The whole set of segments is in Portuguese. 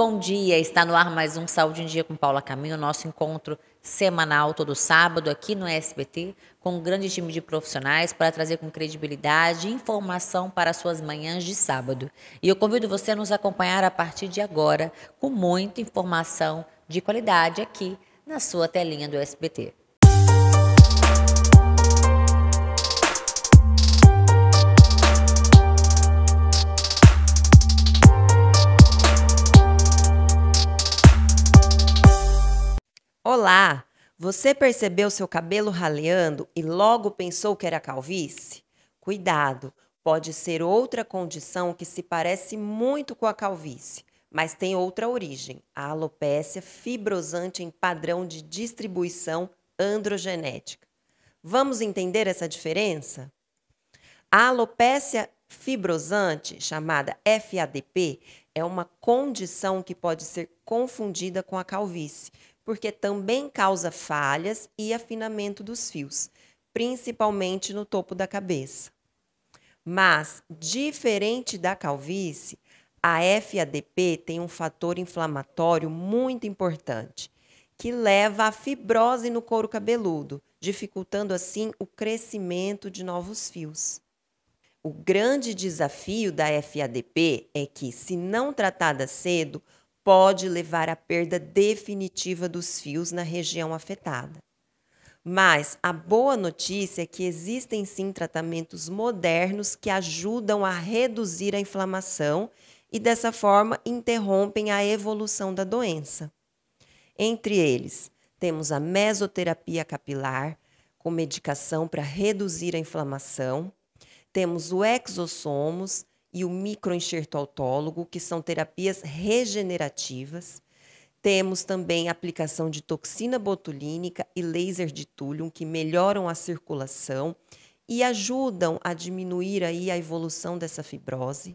bom dia! Está no ar mais um Saúde em Dia com Paula Caminho, nosso encontro semanal todo sábado aqui no SBT, com um grande time de profissionais para trazer com credibilidade e informação para suas manhãs de sábado. E eu convido você a nos acompanhar a partir de agora com muita informação de qualidade aqui na sua telinha do SBT. Olá! Você percebeu seu cabelo raleando e logo pensou que era calvície? Cuidado, pode ser outra condição que se parece muito com a calvície, mas tem outra origem, a alopécia fibrosante em padrão de distribuição androgenética. Vamos entender essa diferença? A alopécia fibrosante, chamada FADP, é uma condição que pode ser confundida com a calvície, porque também causa falhas e afinamento dos fios, principalmente no topo da cabeça. Mas, diferente da calvície, a FADP tem um fator inflamatório muito importante, que leva à fibrose no couro cabeludo, dificultando assim o crescimento de novos fios. O grande desafio da FADP é que, se não tratada cedo, pode levar à perda definitiva dos fios na região afetada. Mas a boa notícia é que existem sim tratamentos modernos que ajudam a reduzir a inflamação e, dessa forma, interrompem a evolução da doença. Entre eles, temos a mesoterapia capilar, com medicação para reduzir a inflamação. Temos o exossomos e o microenxerto autólogo, que são terapias regenerativas. Temos também a aplicação de toxina botulínica e laser de túlium, que melhoram a circulação e ajudam a diminuir aí a evolução dessa fibrose.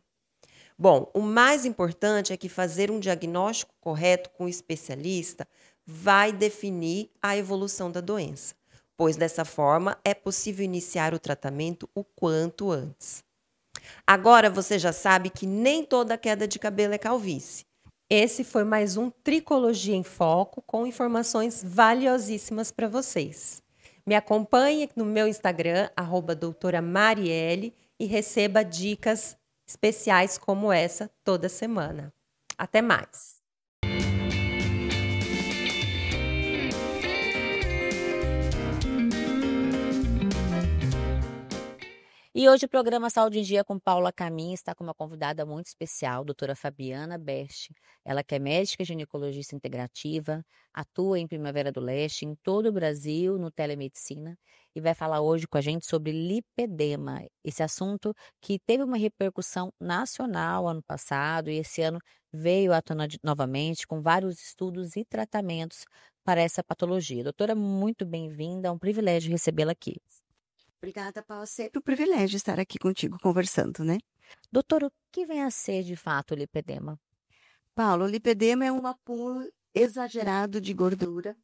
Bom, o mais importante é que fazer um diagnóstico correto com o especialista vai definir a evolução da doença, pois dessa forma é possível iniciar o tratamento o quanto antes. Agora você já sabe que nem toda queda de cabelo é calvície. Esse foi mais um Tricologia em Foco com informações valiosíssimas para vocês. Me acompanhe no meu Instagram, @doutoramarielle, e receba dicas especiais como essa toda semana. Até mais! E hoje o programa Saúde em Dia com Paula Caminho está com uma convidada muito especial, doutora Fabiana Best. Ela que é médica ginecologista integrativa, atua em Primavera do Leste, em todo o Brasil, no telemedicina, e vai falar hoje com a gente sobre lipedema, esse assunto que teve uma repercussão nacional ano passado e esse ano veio à tona novamente com vários estudos e tratamentos para essa patologia. Doutora, muito bem-vinda, é um privilégio recebê-la aqui. Obrigada, Paula. Sempre um privilégio estar aqui contigo conversando, né? Doutora, o que vem a ser de fato o lipedema? Paulo, o lipedema é um acúmulo exagerado de gordura,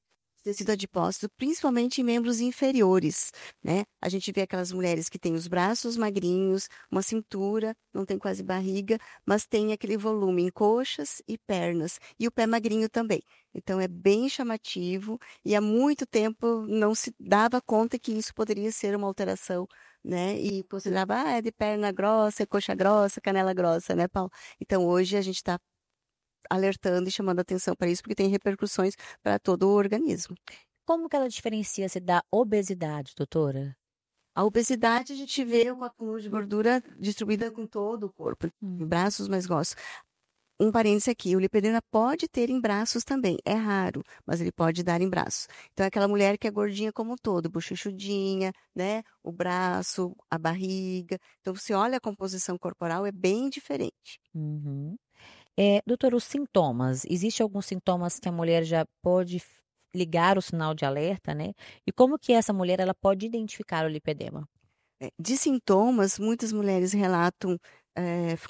tecido adiposo, principalmente em membros inferiores, né? A gente vê aquelas mulheres que têm os braços magrinhos, uma cintura, não tem quase barriga, mas tem aquele volume em coxas e pernas, e o pé magrinho também. Então, é bem chamativo e há muito tempo não se dava conta que isso poderia ser uma alteração, né? E considerava, é de perna grossa, é coxa grossa, canela grossa, né, Paulo? Então, hoje a gente está alertando e chamando atenção para isso, porque tem repercussões para todo o organismo. Como que ela diferencia-se da obesidade, doutora? A obesidade a gente vê um acúmulo de gordura distribuída com todo o corpo, em braços mais grossos. Um parêntese aqui, o lipedema pode ter em braços também, é raro, mas ele pode dar em braços. Então é aquela mulher que é gordinha como um todo, bochechudinha, né? O braço, a barriga. Então você olha a composição corporal, é bem diferente. Uhum. Doutor, os sintomas, existe alguns sintomas que a mulher já pode ligar o sinal de alerta, né? E como que essa mulher ela pode identificar o lipedema? De sintomas, muitas mulheres relatam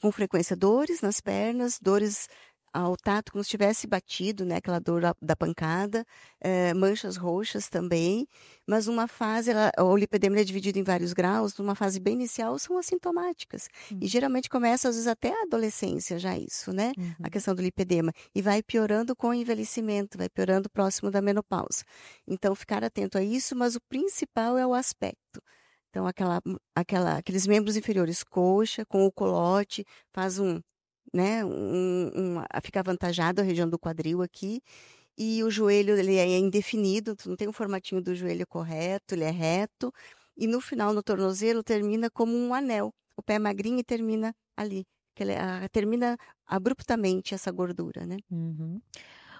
com frequência dores nas pernas, dores ao tato como se tivesse batido, né? Aquela dor da pancada, manchas roxas também, mas uma fase, o lipedema é dividido em vários graus, numa fase bem inicial são assintomáticas, e geralmente começa às vezes até a adolescência já isso, né? A questão do lipedema, e vai piorando com o envelhecimento, vai piorando próximo da menopausa. Então, ficar atento a isso, mas o principal é o aspecto. Então, aqueles membros inferiores, coxa, com o colote, faz né, fica avantajado a região do quadril aqui, e o joelho, ele é indefinido, não tem o formatinho do joelho correto, ele é reto, e no final, no tornozelo, termina como um anel. O pé é magrinho e termina ali, termina abruptamente essa gordura, né? Uhum.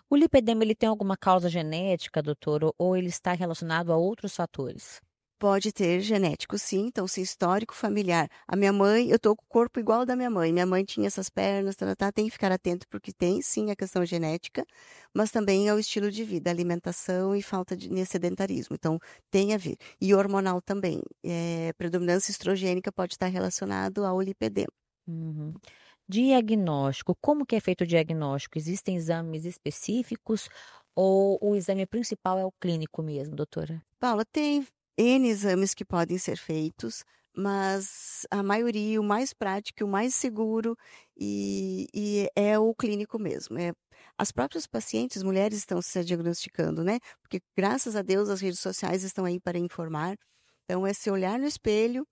O lipedema, ele tem alguma causa genética, doutor, ou ele está relacionado a outros fatores? Pode ter genético, sim. Então, se histórico familiar. A minha mãe, eu tô com o corpo igual ao da minha mãe. Minha mãe tinha essas pernas, tem que ficar atento, porque tem, sim, a questão genética, mas também é o estilo de vida, alimentação e falta de sedentarismo. Então, tem a ver. E hormonal também. Predominância estrogênica pode estar relacionado ao lipedema. Uhum. Diagnóstico. Como que é feito o diagnóstico? Existem exames específicos ou o exame principal é o clínico mesmo, doutora? Paula, tem N exames que podem ser feitos, mas a maioria, o mais prático, o mais seguro e é o clínico mesmo. As próprias pacientes, mulheres, estão se diagnosticando, né? Porque, graças a Deus, as redes sociais estão aí para informar. Então, é se olhar no espelho,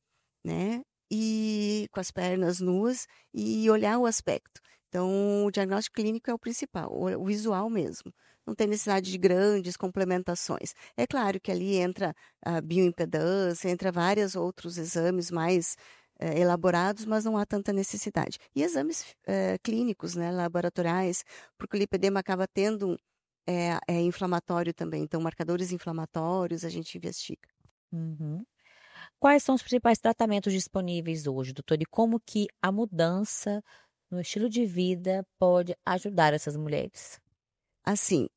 né? E com as pernas nuas e olhar o aspecto. Então, o diagnóstico clínico é o principal, o visual mesmo. Não tem necessidade de grandes complementações. É claro que ali entra a bioimpedância, entra vários outros exames mais elaborados, mas não há tanta necessidade. E exames clínicos, né, laboratoriais, porque o lipedema acaba tendo inflamatório também. Então, marcadores inflamatórios a gente investiga. Uhum. Quais são os principais tratamentos disponíveis hoje, doutor? E como que a mudança no estilo de vida pode ajudar essas mulheres? Assim,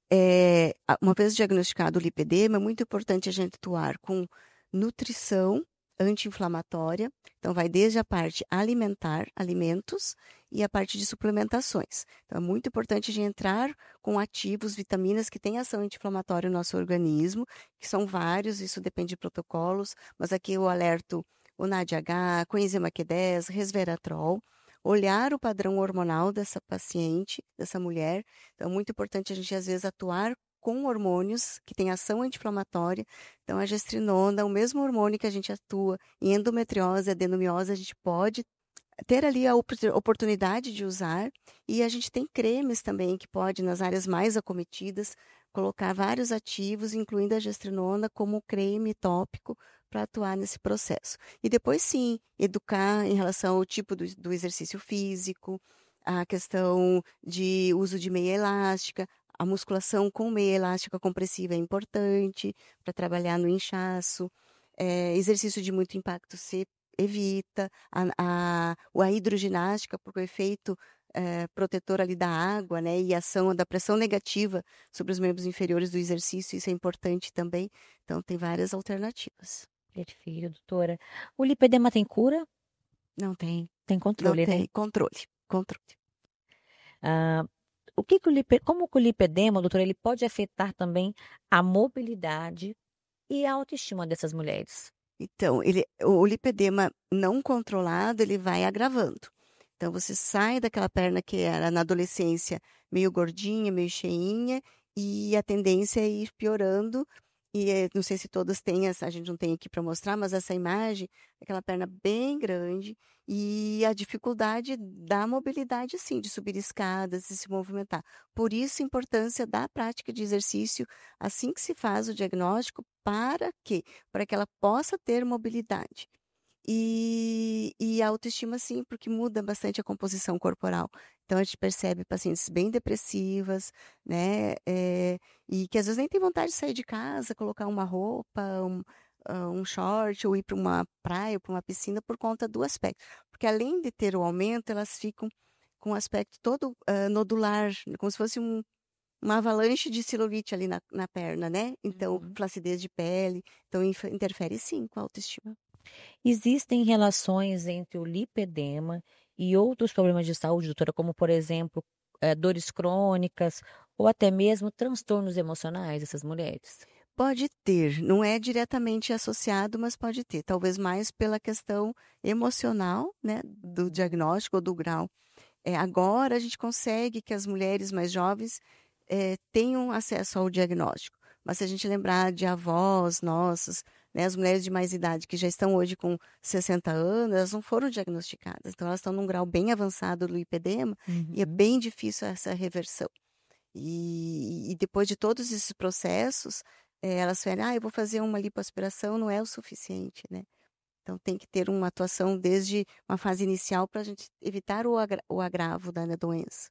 uma vez diagnosticado o lipedema, é muito importante a gente atuar com nutrição anti-inflamatória. Então, vai desde a parte alimentar, alimentos, e a parte de suplementações. Então, é muito importante a gente entrar com ativos, vitaminas que têm ação anti-inflamatória no nosso organismo, que são vários, isso depende de protocolos, mas aqui eu alerto o NADH, coenzima Q10, resveratrol, olhar o padrão hormonal dessa paciente, dessa mulher. Então, é muito importante a gente, às vezes, atuar com hormônios que têm ação anti-inflamatória. Então, a gestrinona, o mesmo hormônio que a gente atua em endometriose, adenomiose, a gente pode ter ali a oportunidade de usar. E a gente tem cremes também que pode, nas áreas mais acometidas, colocar vários ativos, incluindo a gestrinona, como creme tópico, para atuar nesse processo. E depois, sim, educar em relação ao tipo do exercício físico, a questão de uso de meia elástica, a musculação com meia elástica compressiva é importante para trabalhar no inchaço. Exercício de muito impacto se evita. A hidroginástica, por o efeito protetor ali da água, né, e ação da pressão negativa sobre os membros inferiores do exercício, isso é importante também. Então, tem várias alternativas. Perfeito, doutora. O lipedema tem cura? Não tem. Tem Não controle, né? tem. Controle. Ah, como que o lipedema, doutora, ele pode afetar também a mobilidade e a autoestima dessas mulheres? Então, o lipedema não controlado, ele vai agravando. Então, você sai daquela perna que era na adolescência meio gordinha, meio cheinha, e a tendência é ir piorando. E não sei se todas têm essa, a gente não tem aqui para mostrar, mas essa imagem, aquela perna bem grande, e a dificuldade da mobilidade, sim, de subir escadas, de se movimentar. Por isso, a importância da prática de exercício assim que se faz o diagnóstico, para quê? Para que ela possa ter mobilidade. E a autoestima, sim, porque muda bastante a composição corporal. Então, a gente percebe pacientes bem depressivas, né? E que às vezes nem tem vontade de sair de casa, colocar uma roupa, um short, ou ir para uma praia, ou para uma piscina, por conta do aspecto. Porque além de ter o aumento, elas ficam com um aspecto todo nodular, como se fosse uma avalanche de celulite ali na perna, né? Então, flacidez de pele. Então, interfere sim com a autoestima. Existem relações entre o lipedema e outros problemas de saúde, doutora, como, por exemplo, dores crônicas ou até mesmo transtornos emocionais dessas mulheres? Pode ter, não é diretamente associado, mas pode ter, talvez mais pela questão emocional, né, do diagnóstico ou do grau. Agora a gente consegue que as mulheres mais jovens tenham acesso ao diagnóstico, mas se a gente lembrar de avós nossas, né, as mulheres de mais idade que já estão hoje com 60 anos, elas não foram diagnosticadas, então elas estão num grau bem avançado do lipedema e é Uhum. bem difícil essa reversão. E depois de todos esses processos, elas falam, eu vou fazer uma lipoaspiração, não é o suficiente, né? Então tem que ter uma atuação desde uma fase inicial para a gente evitar o agravo da doença.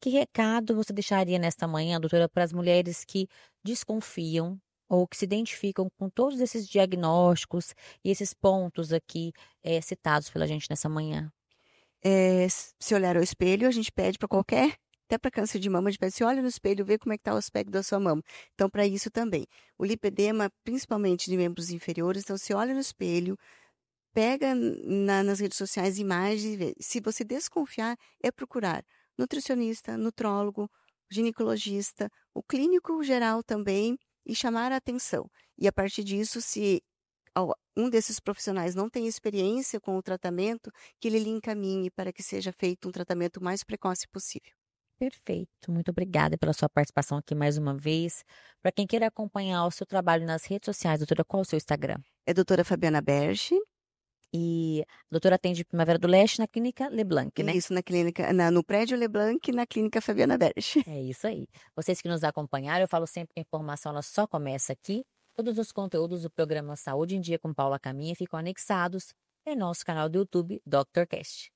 Que recado você deixaria nesta manhã, doutora, para as mulheres que desconfiam ou que se identificam com todos esses diagnósticos e esses pontos aqui, citados pela gente nessa manhã? Se olhar ao espelho, a gente pede para qualquer, até para câncer de mama, a gente pede, se olha no espelho, vê como é que está o aspecto da sua mama. Então, para isso também. O lipedema, principalmente de membros inferiores, então se olha no espelho, pega nas redes sociais imagens e vê. Se você desconfiar, é procurar nutricionista, nutrólogo, ginecologista, o clínico geral também e chamar a atenção. E a partir disso, se um desses profissionais não tem experiência com o tratamento, que ele lhe encaminhe para que seja feito um tratamento o mais precoce possível. Perfeito. Muito obrigada pela sua participação aqui mais uma vez. Para quem queira acompanhar o seu trabalho nas redes sociais, doutora, qual é o seu Instagram? É a doutora Fabiana Berge, E a doutora atende Primavera do Leste na Clínica Leblanc, né? isso na clínica, no prédio Leblanc, na clínica Fabiana Berge. É isso aí. Vocês que nos acompanharam, eu falo sempre que a informação ela só começa aqui. Todos os conteúdos do programa Saúde em Dia com Paula Caminha ficam anexados em nosso canal do YouTube, DrCast.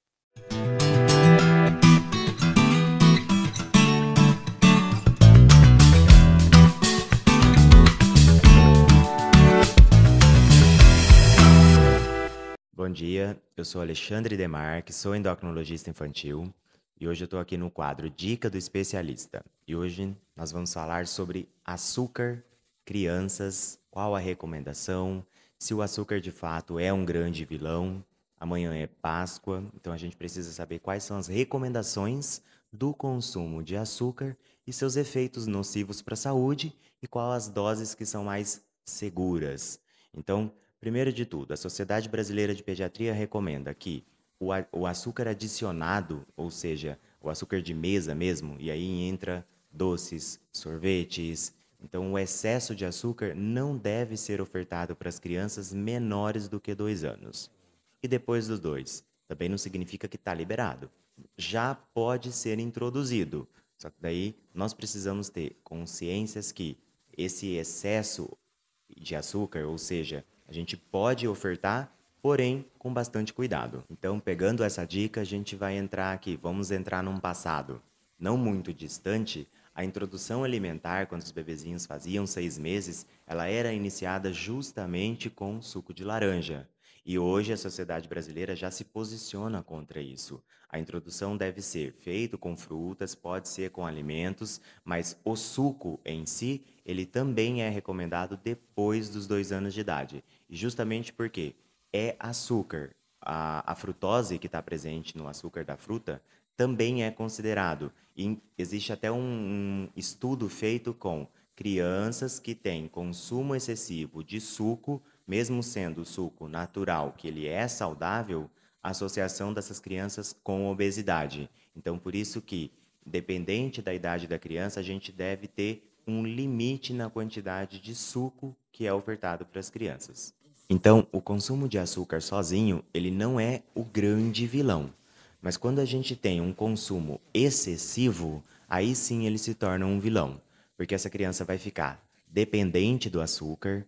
Bom dia, eu sou Alexandre Demarque, sou endocrinologista infantil e hoje eu estou aqui no quadro Dica do Especialista. E hoje nós vamos falar sobre açúcar, crianças, qual a recomendação, se o açúcar de fato é um grande vilão. Amanhã é Páscoa, então a gente precisa saber quais são as recomendações do consumo de açúcar e seus efeitos nocivos para a saúde e quais as doses que são mais seguras. Então, primeiro de tudo, a Sociedade Brasileira de Pediatria recomenda que o açúcar adicionado, ou seja, o açúcar de mesa mesmo, e aí entra doces, sorvetes. Então, o excesso de açúcar não deve ser ofertado para as crianças menores do que 2 anos. E depois dos 2, também não significa que está liberado. Já pode ser introduzido. Só que daí nós precisamos ter consciências que esse excesso de açúcar, ou seja, a gente pode ofertar, porém com bastante cuidado. Então, pegando essa dica, a gente vai entrar aqui, vamos entrar num passado não muito distante. A introdução alimentar, quando os bebezinhos faziam 6 meses, ela era iniciada justamente com suco de laranja. E hoje a sociedade brasileira já se posiciona contra isso. A introdução deve ser feita com frutas, pode ser com alimentos, mas o suco em si, ele também é recomendado depois dos 2 anos de idade. E justamente porque é açúcar. A frutose que está presente no açúcar da fruta também é considerado. E existe até um estudo feito com crianças que têm consumo excessivo de suco, mesmo sendo suco natural, que ele é saudável, a associação dessas crianças com obesidade. Então, por isso que, dependente da idade da criança, a gente deve ter um limite na quantidade de suco que é ofertado para as crianças. Então, o consumo de açúcar sozinho, ele não é o grande vilão. Mas quando a gente tem um consumo excessivo, aí sim ele se torna um vilão. Porque essa criança vai ficar dependente do açúcar,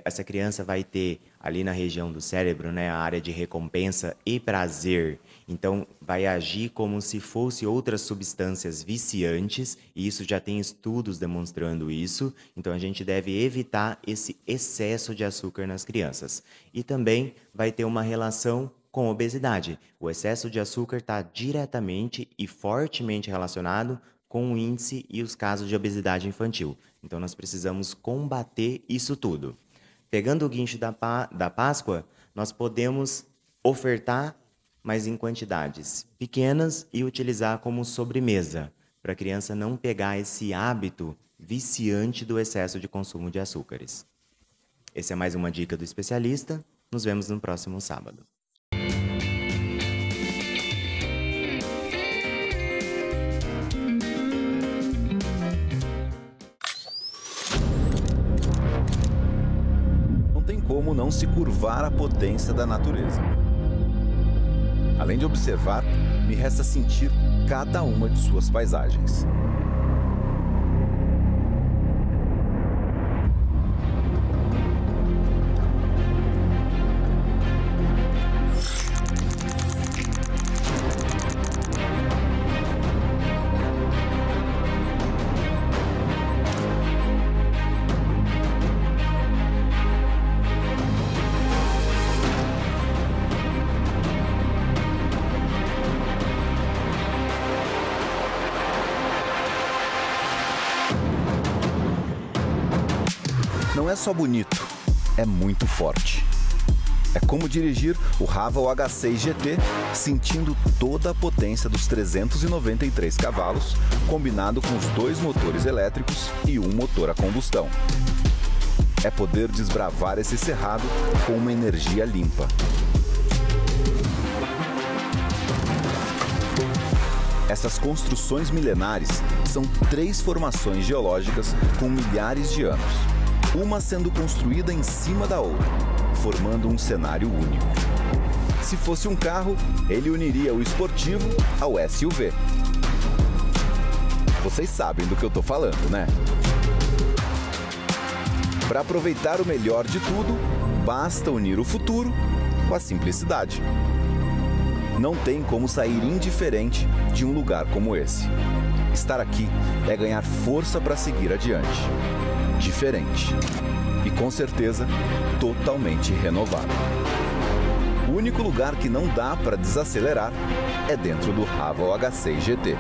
essa criança vai ter ali na região do cérebro, né, a área de recompensa e prazer. Então, vai agir como se fosse outras substâncias viciantes, e isso já tem estudos demonstrando isso. Então, a gente deve evitar esse excesso de açúcar nas crianças. E também vai ter uma relação com obesidade. O excesso de açúcar está diretamente e fortemente relacionado com o índice e os casos de obesidade infantil. Então, nós precisamos combater isso tudo. Pegando o guincho da Páscoa, nós podemos ofertar mas em quantidades pequenas e utilizar como sobremesa, para a criança não pegar esse hábito viciante do excesso de consumo de açúcares. Essa é mais uma dica do especialista. Nos vemos no próximo sábado. Não tem como não se curvar à potência da natureza. Além de observar, me resta sentir cada uma de suas paisagens. Não é só bonito, é muito forte. É como dirigir o Haval H6 GT, sentindo toda a potência dos 393 cavalos, combinado com os 2 motores elétricos e um motor a combustão. É poder desbravar esse cerrado com uma energia limpa. Essas construções milenares são 3 formações geológicas com milhares de anos, uma sendo construída em cima da outra, formando um cenário único. Se fosse um carro, ele uniria o esportivo ao SUV. Vocês sabem do que eu tô falando, né? Para aproveitar o melhor de tudo, basta unir o futuro com a simplicidade. Não tem como sair indiferente de um lugar como esse. Estar aqui é ganhar força para seguir adiante. Diferente. E com certeza, totalmente renovado. O único lugar que não dá para desacelerar é dentro do Haval H6 GT.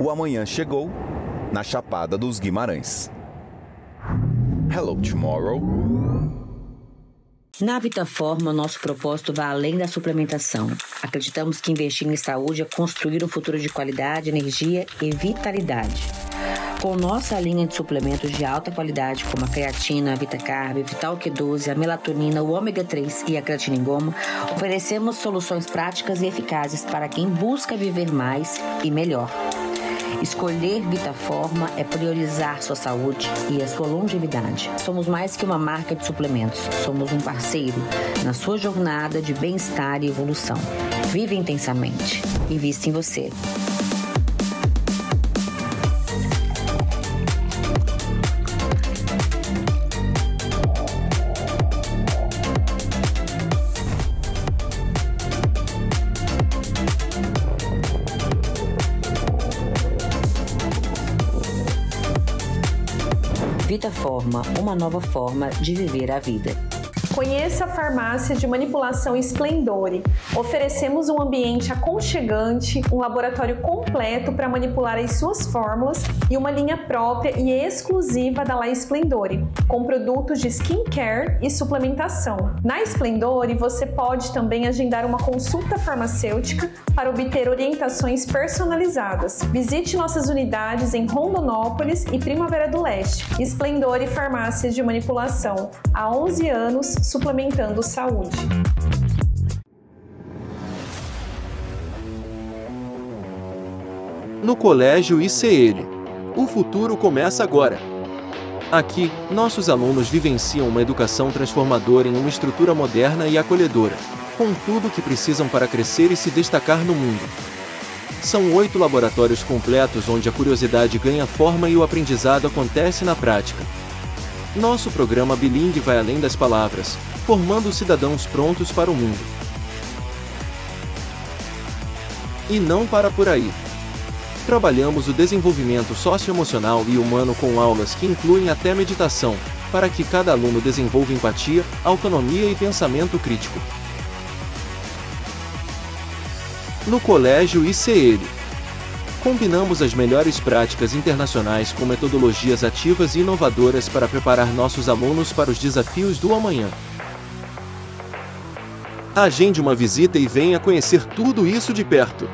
O amanhã chegou na Chapada dos Guimarães. Hello, tomorrow. Na Vitaforma, nosso propósito vai além da suplementação. Acreditamos que investir em saúde é construir um futuro de qualidade, energia e vitalidade. Com nossa linha de suplementos de alta qualidade, como a creatina, a VitaCarb, Vital Q12, a melatonina, o ômega 3 e a creatina em goma, oferecemos soluções práticas e eficazes para quem busca viver mais e melhor. Escolher Vitaforma é priorizar sua saúde e a sua longevidade. Somos mais que uma marca de suplementos. Somos um parceiro na sua jornada de bem-estar e evolução. Vive intensamente. Invista em você. Vitaforma, uma nova forma de viver a vida. Conheça a farmácia de manipulação Splendore. Oferecemos um ambiente aconchegante, um laboratório completo para manipular as suas fórmulas e uma linha própria e exclusiva da La Splendore, com produtos de skincare e suplementação. Na Splendore, você pode também agendar uma consulta farmacêutica para obter orientações personalizadas. Visite nossas unidades em Rondonópolis e Primavera do Leste. Splendore Farmácias de Manipulação. Há 11 anos, suplementando saúde. No Colégio ICL. O futuro começa agora. Aqui, nossos alunos vivenciam uma educação transformadora em uma estrutura moderna e acolhedora, com tudo o que precisam para crescer e se destacar no mundo. São 8 laboratórios completos onde a curiosidade ganha forma e o aprendizado acontece na prática. Nosso programa bilingue vai além das palavras, formando cidadãos prontos para o mundo. E não para por aí. Trabalhamos o desenvolvimento socioemocional e humano com aulas que incluem até meditação, para que cada aluno desenvolva empatia, autonomia e pensamento crítico. No Colégio ICL. combinamos as melhores práticas internacionais com metodologias ativas e inovadoras para preparar nossos alunos para os desafios do amanhã. Agende uma visita e venha conhecer tudo isso de perto.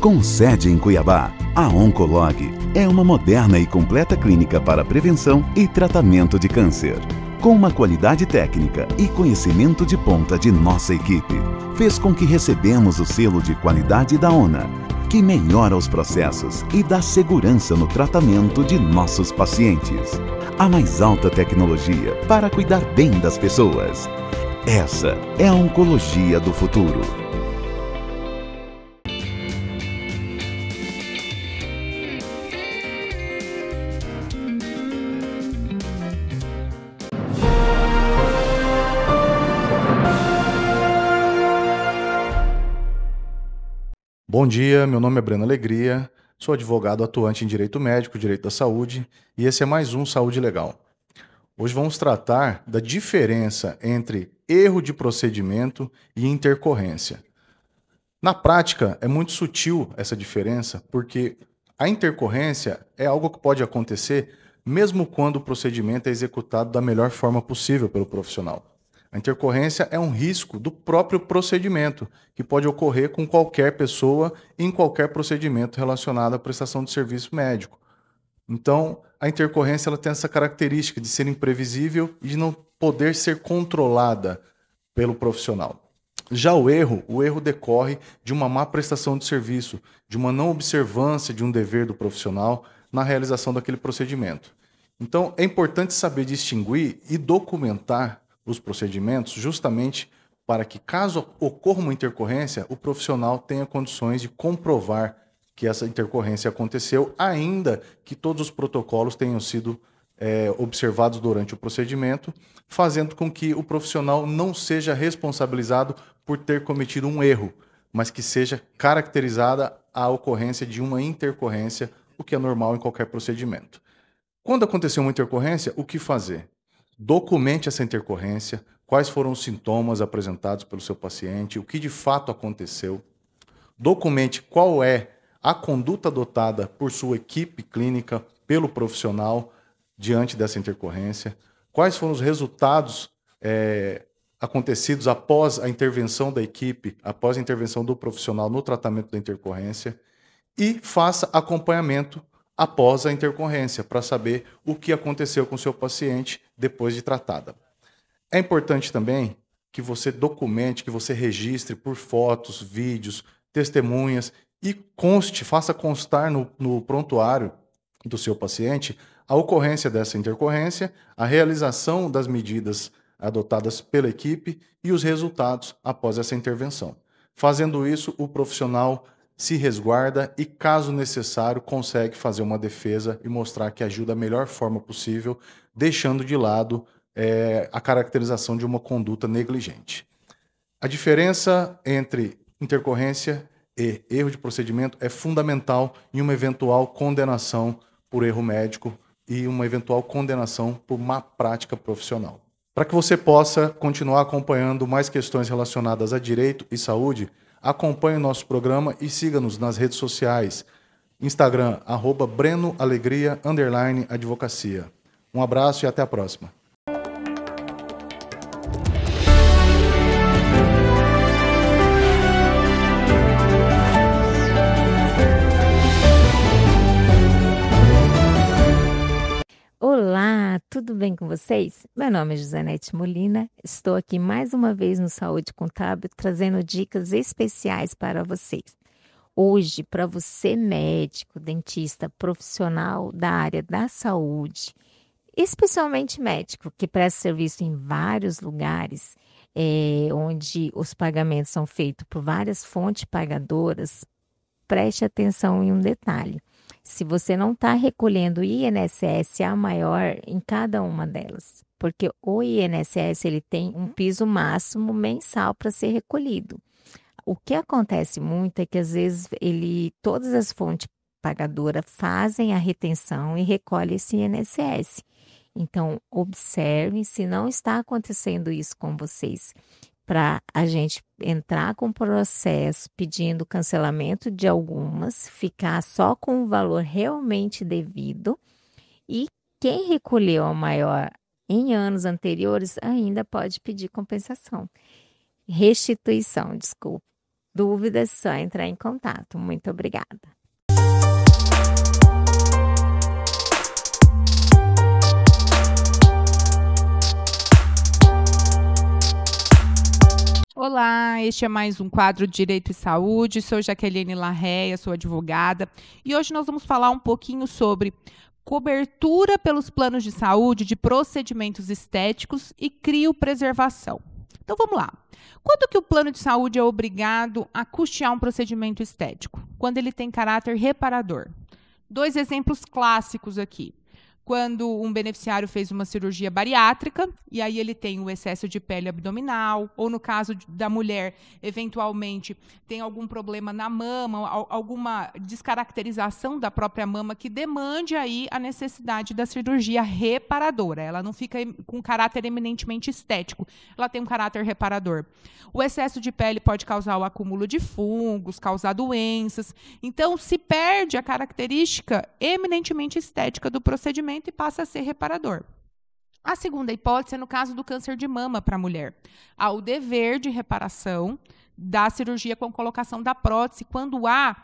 Com sede em Cuiabá, a Oncolog é uma moderna e completa clínica para prevenção e tratamento de câncer. Com uma qualidade técnica e conhecimento de ponta de nossa equipe, fez com que recebemos o selo de qualidade da ONA, que melhora os processos e dá segurança no tratamento de nossos pacientes. A mais alta tecnologia para cuidar bem das pessoas. Essa é a oncologia do futuro. Bom dia, meu nome é Breno Alegria, sou advogado atuante em Direito Médico, Direito da Saúde, e esse é mais um Saúde Legal. Hoje vamos tratar da diferença entre erro de procedimento e intercorrência. Na prática, é muito sutil essa diferença, porque a intercorrência é algo que pode acontecer mesmo quando o procedimento é executado da melhor forma possível pelo profissional. A intercorrência é um risco do próprio procedimento, que pode ocorrer com qualquer pessoa em qualquer procedimento relacionado à prestação de serviço médico. Então, a intercorrência ela tem essa característica de ser imprevisível e de não poder ser controlada pelo profissional. Já o erro decorre de uma má prestação de serviço, de uma não observância de um dever do profissional na realização daquele procedimento. Então, é importante saber distinguir e documentar os procedimentos justamente para que, caso ocorra uma intercorrência, o profissional tenha condições de comprovar que essa intercorrência aconteceu, ainda que todos os protocolos tenham sido observados durante o procedimento, fazendo com que o profissional não seja responsabilizado por ter cometido um erro, mas que seja caracterizada a ocorrência de uma intercorrência, o que é normal em qualquer procedimento. Quando acontecer uma intercorrência, o que fazer? Documente essa intercorrência, quais foram os sintomas apresentados pelo seu paciente, o que de fato aconteceu. Documente qual é a conduta adotada por sua equipe clínica, pelo profissional, diante dessa intercorrência. Quais foram os resultados acontecidos após a intervenção da equipe, após a intervenção do profissional no tratamento da intercorrência. E faça acompanhamento após a intercorrência, para saber o que aconteceu com o seu paciente depois de tratada. É importante também que você documente, que você registre por fotos, vídeos, testemunhas e faça constar no prontuário do seu paciente a ocorrência dessa intercorrência, a realização das medidas adotadas pela equipe e os resultados após essa intervenção. Fazendo isso, o profissional se resguarda e, caso necessário, consegue fazer uma defesa e mostrar que agiu da melhor forma possível, deixando de lado a caracterização de uma conduta negligente. A diferença entre intercorrência e erro de procedimento é fundamental em uma eventual condenação por erro médico e uma eventual condenação por má prática profissional. Para que você possa continuar acompanhando mais questões relacionadas a direito e saúde, acompanhe o nosso programa e siga-nos nas redes sociais. Instagram, @BrenoAlegria_advocacia. Um abraço e até a próxima. Olá a tudo bem com vocês? Meu nome é Josanete Molina, estou aqui mais uma vez no Saúde Contábil trazendo dicas especiais para vocês. Hoje, para você médico, dentista, profissional da área da saúde, especialmente médico, que presta serviço em vários lugares, onde os pagamentos são feitos por várias fontes pagadoras, preste atenção em um detalhe. Se você não está recolhendo o INSS a maior em cada uma delas, porque o INSS ele tem um piso máximo mensal para ser recolhido. O que acontece muito é que às vezes todas as fontes pagadoras fazem a retenção e recolhem esse INSS. Então, observem se não está acontecendo isso com vocês, para a gente entrar com o processo pedindo cancelamento de algumas, ficar só com o valor realmente devido, e quem recolheu a maior em anos anteriores ainda pode pedir compensação. Restituição, desculpa. Dúvidas, só entrar em contato. Muito obrigada. Olá, este é mais um quadro Direito e Saúde. Sou Jaqueline Larreia, sou advogada e hoje nós vamos falar um pouquinho sobre cobertura pelos planos de saúde de procedimentos estéticos e criopreservação. Então vamos lá. Quando que o plano de saúde é obrigado a custear um procedimento estético? Quando ele tem caráter reparador. 2 exemplos clássicos aqui. Quando um beneficiário fez uma cirurgia bariátrica e aí ele tem o excesso de pele abdominal, ou no caso da mulher, eventualmente tem algum problema na mama, alguma descaracterização da própria mama que demande aí a necessidade da cirurgia reparadora. Ela não fica com caráter eminentemente estético, ela tem um caráter reparador. O excesso de pele pode causar o acúmulo de fungos, causar doenças. Então, se perde a característica eminentemente estética do procedimento e passa a ser reparador. A segunda hipótese é no caso do câncer de mama para a mulher. Há o dever de reparação da cirurgia com colocação da prótese quando há,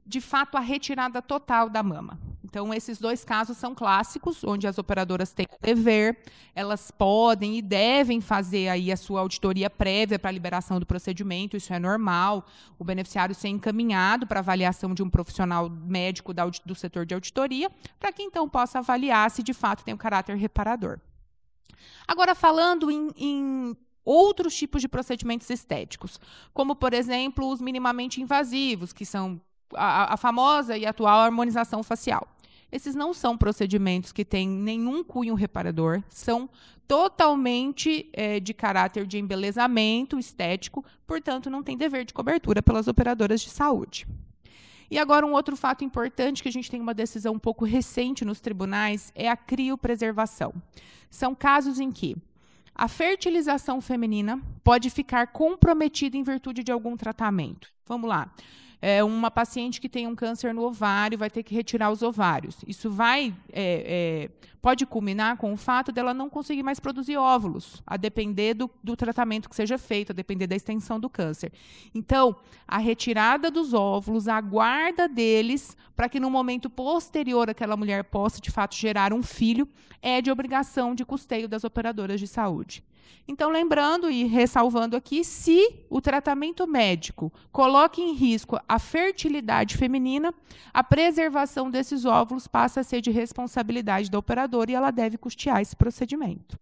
de fato, a retirada total da mama. Então, esses 2 casos são clássicos, onde as operadoras têm o dever, elas podem e devem fazer aí a sua auditoria prévia para a liberação do procedimento, isso é normal, o beneficiário ser encaminhado para avaliação de um profissional médico do setor de auditoria, para que então possa avaliar se de fato tem o caráter reparador. Agora, falando em outros tipos de procedimentos estéticos, como, por exemplo, os minimamente invasivos, que são a famosa e atual harmonização facial. Esses não são procedimentos que têm nenhum cunho reparador, são totalmente de caráter de embelezamento estético, portanto, não tem dever de cobertura pelas operadoras de saúde. E agora, um outro fato importante, que a gente tem uma decisão um pouco recente nos tribunais, é a criopreservação. São casos em que a fertilização feminina pode ficar comprometida em virtude de algum tratamento. Vamos lá. Uma paciente que tem um câncer no ovário vai ter que retirar os ovários. Isso pode culminar com o fato dela não conseguir mais produzir óvulos, a depender do tratamento que seja feito, a depender da extensão do câncer. Então, a retirada dos óvulos, a guarda deles, para que no momento posterior aquela mulher possa, de fato, gerar um filho, é de obrigação de custeio das operadoras de saúde. Então, lembrando e ressalvando aqui, se o tratamento médico coloca em risco a fertilidade feminina, a preservação desses óvulos passa a ser de responsabilidade da operadora e ela deve custear esse procedimento.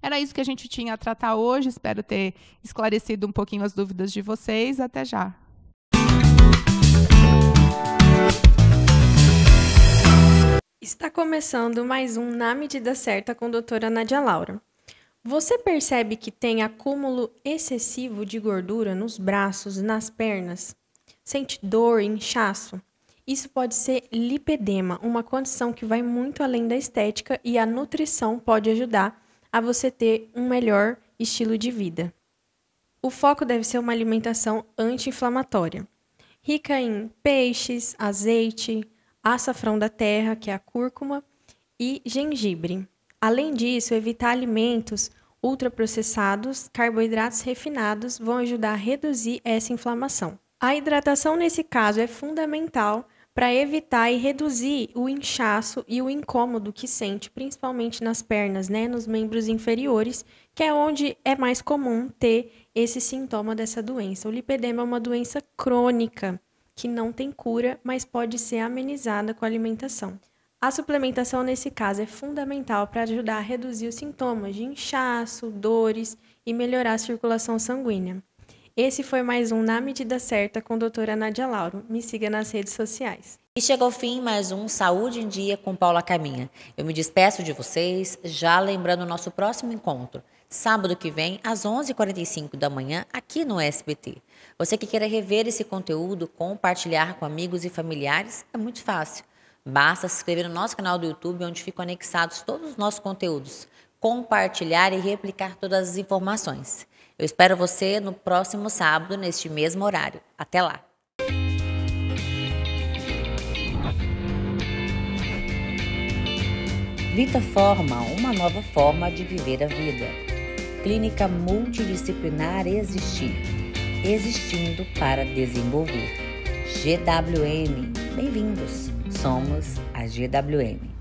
Era isso que a gente tinha a tratar hoje, espero ter esclarecido um pouquinho as dúvidas de vocês. Até já! Está começando mais um Na Medida Certa com a doutora Nádia Laura. Você percebe que tem acúmulo excessivo de gordura nos braços e nas pernas? Sente dor, inchaço? Isso pode ser lipedema, uma condição que vai muito além da estética e a nutrição pode ajudar a você ter um melhor estilo de vida. O foco deve ser uma alimentação anti-inflamatória, rica em peixes, azeite, açafrão da terra, que é a cúrcuma, e gengibre. Além disso, evitar alimentos ultraprocessados, carboidratos refinados vão ajudar a reduzir essa inflamação. A hidratação, nesse caso, é fundamental para evitar e reduzir o inchaço e o incômodo que sente, principalmente nas pernas, né, nos membros inferiores, que é onde é mais comum ter esse sintoma dessa doença. O lipedema é uma doença crônica, que não tem cura, mas pode ser amenizada com a alimentação. A suplementação, nesse caso, é fundamental para ajudar a reduzir os sintomas de inchaço, dores e melhorar a circulação sanguínea. Esse foi mais um Na Medida Certa com a doutora Nádia Lauro. Me siga nas redes sociais. E chega ao fim mais um Saúde em Dia com Paula Caminha. Eu me despeço de vocês, já lembrando o nosso próximo encontro, sábado que vem, às 11h45 da manhã, aqui no SBT. Você que queira rever esse conteúdo, compartilhar com amigos e familiares, é muito fácil. Basta se inscrever no nosso canal do YouTube, onde ficam anexados todos os nossos conteúdos, compartilhar e replicar todas as informações. Eu espero você no próximo sábado, neste mesmo horário. Até lá! VitaForma, uma nova forma de viver a vida. Clínica multidisciplinar Existir. Existindo para desenvolver. GWM. Bem-vindos. Somos a GWM.